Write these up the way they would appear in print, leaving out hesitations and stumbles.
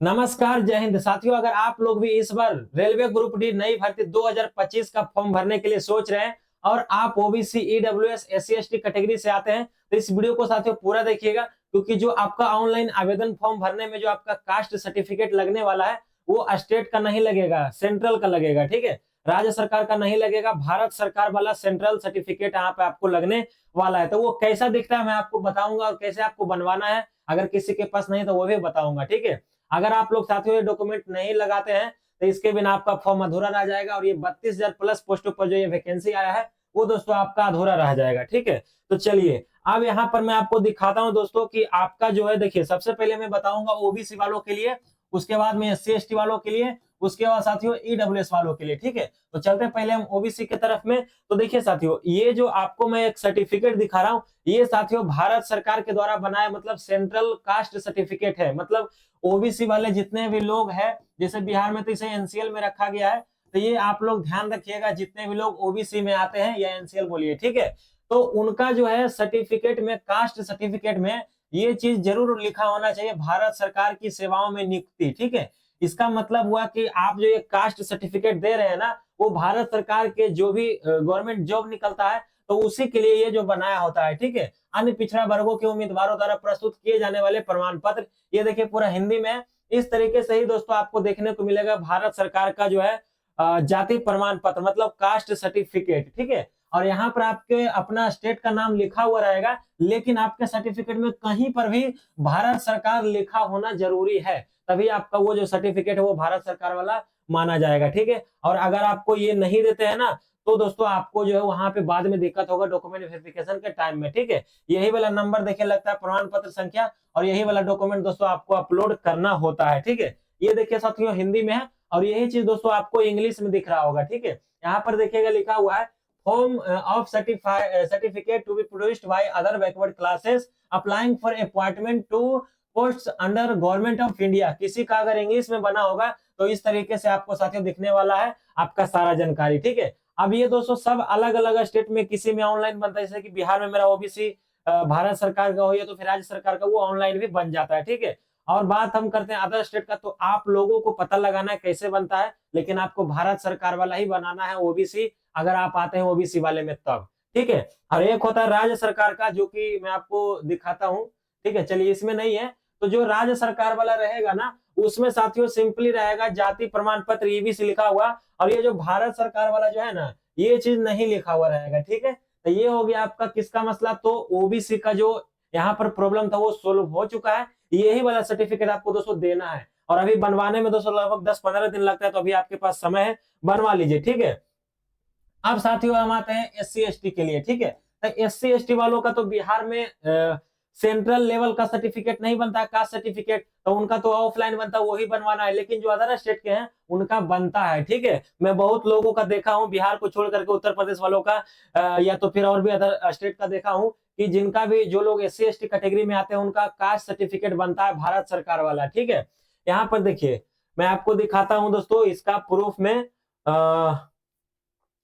नमस्कार, जय हिंद साथियों। अगर आप लोग भी इस बार रेलवे ग्रुप डी नई भर्ती 2025 का फॉर्म भरने के लिए सोच रहे हैं और आप OBC, EWS, SC ST category से आते हैं तो इस वीडियो को साथियों पूरा देखिएगा, क्योंकि जो आपका ऑनलाइन आवेदन फॉर्म भरने में जो आपका कास्ट सर्टिफिकेट लगने वाला है वो स्टेट का नहीं लगेगा, सेंट्रल का लगेगा। ठीक है, राज्य सरकार का नहीं लगेगा, भारत सरकार वाला सेंट्रल सर्टिफिकेट यहाँ पे आपको लगने वाला है। तो वो कैसा दिखता है मैं आपको बताऊंगा और कैसे आपको बनवाना है, अगर किसी के पास नहीं तो वो भी बताऊंगा। ठीक है, अगर आप लोग साथियों ये डॉक्यूमेंट नहीं लगाते हैं तो इसके बिना आपका फॉर्म अधूरा रह जाएगा और ये 32,000 प्लस पोस्टों पर जो ये वैकेंसी आया है वो दोस्तों आपका अधूरा रह जाएगा। ठीक है, तो चलिए अब यहाँ पर मैं आपको दिखाता हूँ दोस्तों कि आपका जो है, देखिए सबसे पहले मैं बताऊंगा ओबीसी वालों के लिए, उसके बाद में एससी एसटी वालों के लिए, उसके बाद साथियों ईडब्ल्यूएस वालों के लिए। ठीक है, तो चलते हैं पहले हम ओबीसी की तरफ में। तो देखिए साथियों, ये जो आपको मैं एक सर्टिफिकेट दिखा रहा हूँ ये साथियों भारत सरकार के द्वारा बनाया, मतलब सेंट्रल कास्ट सर्टिफिकेट है। मतलब ओबीसी वाले जितने भी लोग हैं, जैसे बिहार में तो इसे एनसीएल में रखा गया है, तो ये आप लोग ध्यान रखिएगा, जितने भी लोग ओबीसी में आते हैं या एनसीएल बोलिए, ठीक है, तो उनका जो है सर्टिफिकेट में, कास्ट सर्टिफिकेट में ये चीज जरूर लिखा होना चाहिए, भारत सरकार की सेवाओं में नियुक्ति। ठीक है, इसका मतलब हुआ कि आप जो ये कास्ट सर्टिफिकेट दे रहे हैं ना, वो भारत सरकार के जो भी गवर्नमेंट जॉब निकलता है तो उसी के लिए ये जो बनाया होता है। ठीक है, अन्य पिछड़ा वर्गों के उम्मीदवारों द्वारा प्रस्तुत किए जाने वाले प्रमाण पत्र, ये देखिए पूरा हिंदी में है। इस तरीके से ही दोस्तों आपको देखने को मिलेगा भारत सरकार का जो है जाति प्रमाण पत्र, मतलब कास्ट सर्टिफिकेट। ठीक है, और यहाँ पर आपके अपना स्टेट का नाम लिखा हुआ रहेगा, लेकिन आपके सर्टिफिकेट में कहीं पर भी भारत सरकार लिखा होना जरूरी है, तभी आपका वो जो सर्टिफिकेट है वो भारत सरकार वाला माना जाएगा। ठीक है, और अगर आपको ये नहीं देते हैं ना तो दोस्तों आपको जो है वहां पे बाद में दिक्कत होगा डॉक्यूमेंट वेरिफिकेशन के टाइम में। ठीक है, यही वाला नंबर देखिए लगता है प्रमाण पत्र संख्या, और यही वाला डॉक्यूमेंट दोस्तों आपको अपलोड करना होता है। ठीक है, ये देखिए साथियों हिंदी में है और यही चीज दोस्तों आपको इंग्लिश में दिख रहा होगा। ठीक है, यहाँ पर देखिएगा लिखा हुआ है form of certificate to be produced by other backward classes applying for appointment to post under government of India. किसी का अगर इंग्लिश में बना होगा तो इस तरीके से आपको साथियों दिखने वाला है आपका सारा जानकारी। ठीक है, अब ये दोस्तों सब अलग अलग स्टेट में किसी में ऑनलाइन बनता है, जैसे कि बिहार में मेरा ओबीसी भारत सरकार का हो या तो फिर राज्य सरकार का, वो ऑनलाइन भी बन जाता है। ठीक है, और बात हम करते हैं अदर स्टेट का, तो आप लोगों को पता लगाना है कैसे बनता है, लेकिन आपको भारत सरकार वाला ही बनाना है ओबीसी, अगर आप आते हैं ओबीसी वाले में तब। ठीक है, और एक होता है राज्य सरकार का, जो कि मैं आपको दिखाता हूँ। ठीक है, चलिए इसमें नहीं है, तो जो राज्य सरकार वाला रहेगा ना उसमें साथियों सिंपली रहेगा जाति प्रमाण पत्र ईबीसी लिखा हुआ, और ये जो भारत सरकार वाला जो है ना ये चीज नहीं लिखा हुआ रहेगा। ठीक है, तो ये हो गया आपका किसका मसला, तो ओबीसी का जो यहाँ पर प्रॉब्लम था वो सोल्व हो चुका है। यही वाला सर्टिफिकेट आपको दोस्तों देना है, और अभी बनवाने में दोस्तों लगभग 10-15 दिन लगता है, तो अभी आपके पास समय है, बनवा लीजिए। ठीक है, अब साथियों हम आते हैं एससी एसटी के लिए। ठीक है, तो एससी एसटी वालों का तो बिहार में सेंट्रल लेवल का सर्टिफिकेट नहीं बनता है, कास्ट सर्टिफिकेट, तो उनका तो ऑफलाइन बनता है, वही बनवाना है, लेकिन जो अदर स्टेट के हैं उनका बनता है। ठीक है, मैं बहुत लोगों का देखा हूं, बिहार को छोड़ करके उत्तर प्रदेश वालों का या तो फिर और भी अदर स्टेट का देखा हूं कि जिनका भी, जो लोग एससी एसटी कैटेगरी में आते हैं उनका कास्ट सर्टिफिकेट बनता है भारत सरकार वाला। ठीक है, यहाँ पर देखिए मैं आपको दिखाता हूं दोस्तों इसका प्रूफ में।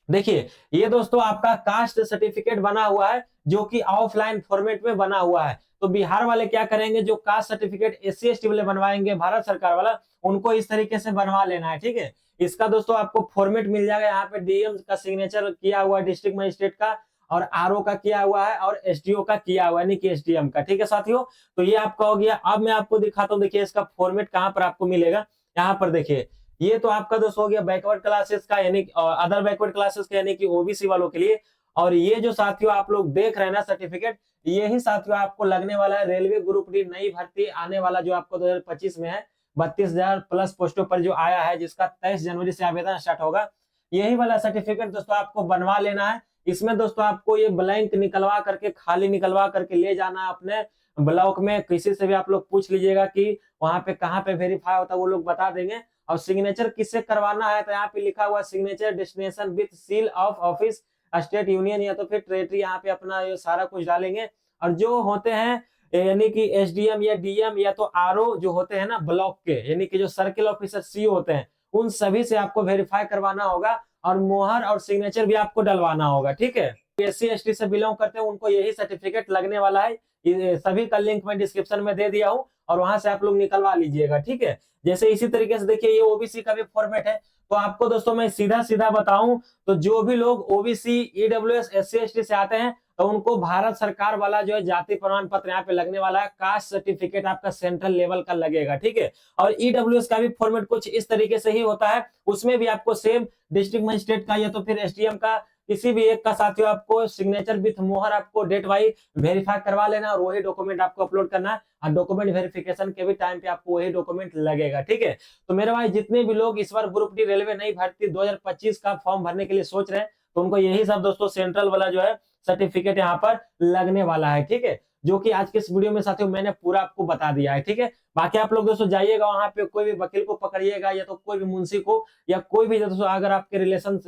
देखिए ये दोस्तों आपका कास्ट सर्टिफिकेट बना हुआ है, जो कि ऑफलाइन फॉर्मेट में बना हुआ है। तो बिहार वाले क्या करेंगे, जो कास्ट सर्टिफिकेट एससी एसटी वाले बनवाएंगे भारत सरकार वाला, उनको इस तरीके से बनवा लेना है। ठीक है, इसका दोस्तों आपको फॉर्मेट मिल जाएगा, यहाँ पे डीएम का सिग्नेचर किया हुआ है, डिस्ट्रिक्ट मजिस्ट्रेट का, और आरओ का किया हुआ है, और एसडीओ का किया हुआ है, यानी कि एसडीएम का। ठीक है साथियों, तो ये आपका हो गया। अब मैं आपको दिखाता हूँ, देखिए इसका फॉर्मेट कहाँ पर आपको मिलेगा। यहाँ पर देखिए ये तो आपका दोस्तों हो गया बैकवर्ड क्लासेस का, यानी अदर बैकवर्ड क्लासेस का, यानी कि ओबीसी वालों के लिए। और ये जो साथियों आप लोग देख रहे हैं ना सर्टिफिकेट, यही साथियों आपको लगने वाला है रेलवे ग्रुप डी नई भर्ती आने वाला, जो आपको 2025 में है, 32,000 प्लस पोस्टों पर जो आया है, जिसका 23 जनवरी से आवेदन स्टार्ट होगा। यही वाला सर्टिफिकेट दोस्तों आपको बनवा लेना है। इसमें दोस्तों आपको ये ब्लैंक निकलवा करके, खाली निकलवा करके ले जाना है अपने ब्लॉक में, किसी से भी आप लोग पूछ लीजिएगा कि वहां पे कहाँ पे वेरीफाई होता है, वो लोग बता देंगे। और सिग्नेचर किससे करवाना है, तो यहाँ पे लिखा हुआ signature destination with seal of office state union या तो फिर टेरेटरी, यहाँ पे अपना ये सारा कुछ डालेंगे। और जो होते हैं यानी कि एसडीएम या डीएम या तो आरओ जो होते हैं ना ब्लॉक के, यानी कि जो सर्किल ऑफिसर सी होते हैं, उन सभी से आपको वेरीफाई करवाना होगा, और मोहर और सिग्नेचर भी आपको डलवाना होगा। ठीक है, एससी एसटी से बिलोंग करते हैं उनको यही सर्टिफिकेट लगने वाला है। सभी का लिंक मैं डिस्क्रिप्शन में दे दिया हूँ, और वहां से आप लोग निकलवा लीजिएगा, ठीक है। जैसे इसी तरीके से देखिए ये ओबीसी का भी फॉर्मेट है। तो आपको दोस्तों मैं सीधा सीधा बताऊं तो जो भी लोग ओबीसी ईडब्ल्यूएस एससी एसटी से आते हैं तो उनको भारत सरकार वाला जो है जाति प्रमाण पत्र यहाँ पे लगने वाला है, कास्ट सर्टिफिकेट आपका सेंट्रल लेवल का लगेगा, ठीक है। और ईडब्ल्यूएस का भी फॉर्मेट कुछ इस तरीके से ही होता है, उसमें भी आपको सेम डिस्ट्रिक्ट मजिस्ट्रेट का या तो फिर एसडीएम का किसी भी एक का साथियों आपको सिग्नेचर विथ मोहर आपको डेट वाइज वेरीफाई करवा लेना और वही डॉक्यूमेंट आपको अपलोड करना है। और डॉक्यूमेंट वेरिफिकेशन के भी टाइम पे आपको वही डॉक्यूमेंट लगेगा, ठीक है। तो मेरे भाई जितने भी लोग इस बार ग्रुप डी रेलवे नई भर्ती 2025 का फॉर्म भरने के लिए सोच रहे हैं तो उनको यही सब दोस्तों सेंट्रल वाला जो है सर्टिफिकेट यहाँ पर लगने वाला है, ठीक है। जो कि आज के इस वीडियो में साथियों मैंने पूरा आपको बता दिया है, ठीक है। बाकी आप लोग दोस्तों जाइएगा वहां पे कोई भी वकील को पकड़िएगा या तो कोई भी मुंशी को या कोई भी दोस्तों अगर आपके रिलेशन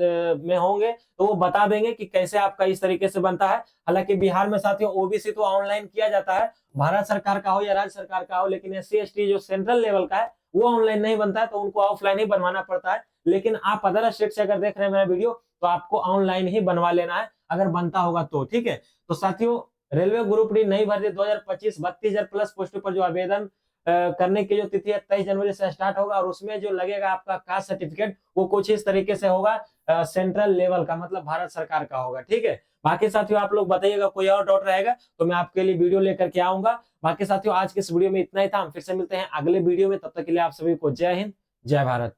में होंगे तो वो बता देंगे कि कैसे आपका इस तरीके से बनता है। हालांकि बिहार में साथियों ओबीसी तो ऑनलाइन किया जाता है, भारत सरकार का हो या राज्य सरकार का हो, लेकिन एससी एसटी जो सेंट्रल लेवल का है वो ऑनलाइन नहीं बनता है, तो उनको ऑफलाइन ही बनवाना पड़ता है। लेकिन आप अदर स्टेट से अगर देख रहे हैं मेरा वीडियो तो आपको ऑनलाइन ही बनवा लेना है अगर बनता होगा तो, ठीक है। तो साथियों रेलवे ग्रुप डी नई भर्ती 2025 32,000 प्लस पोस्टों पर जो आवेदन करने की जो तिथि है 23 जनवरी से स्टार्ट होगा और उसमें जो लगेगा आपका कास्ट सर्टिफिकेट वो कुछ इस तरीके से होगा, सेंट्रल लेवल का मतलब भारत सरकार का होगा, ठीक है। बाकी साथियों आप लोग बताइएगा कोई और डाउट रहेगा तो मैं आपके लिए वीडियो लेकर के आऊंगा। बाकी साथियों आज के इस वीडियो में इतना ही था, हम फिर से मिलते हैं अगले वीडियो में, तब तक के लिए आप सभी को जय हिंद जय भारत।